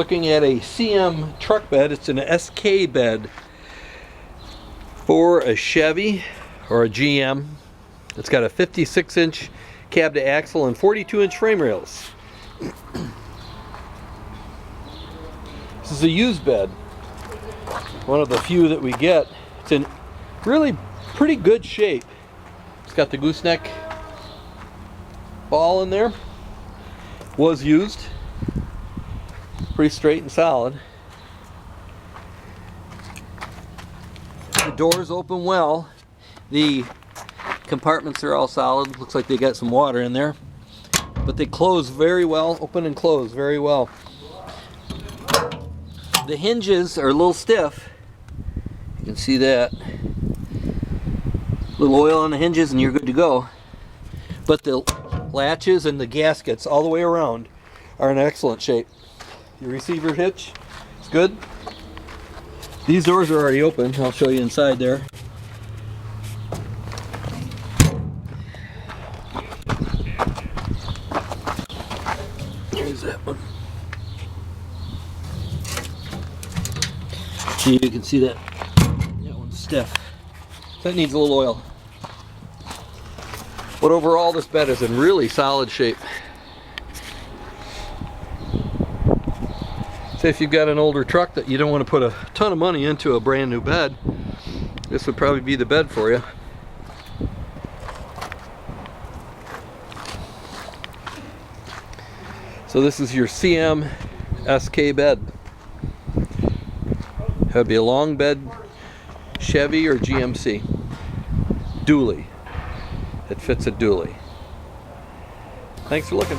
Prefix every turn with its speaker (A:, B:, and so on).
A: looking at a CM truck bed. It's an SK bed for a Chevy or a GM. It's got a 56-inch cab to axle and 42-inch frame rails. This is a used bed, one of the few that we get. It's in really pretty good shape. It's got the gooseneck ball in there. Was used. Pretty straight and solid. The doors open well. The compartments are all solid. Looks like they got some water in there. But they close very well. Open and close very well. The hinges are a little stiff. You can see that. A little oil on the hinges and you're good to go. But the latches and the gaskets all the way around are in excellent shape. Your receiver hitch is good. These doors are already open. I'll show you inside there. There's that one. See, you can see that one's stiff. That needs a little oil. But overall, this bed is in really solid shape. Say if you've got an older truck that you don't want to put a ton of money into a brand new bed, this would probably be the bed for you. So this is your CM SK bed. That'd be a long bed, Chevy or GMC. Dually. It fits a dually. Thanks for looking.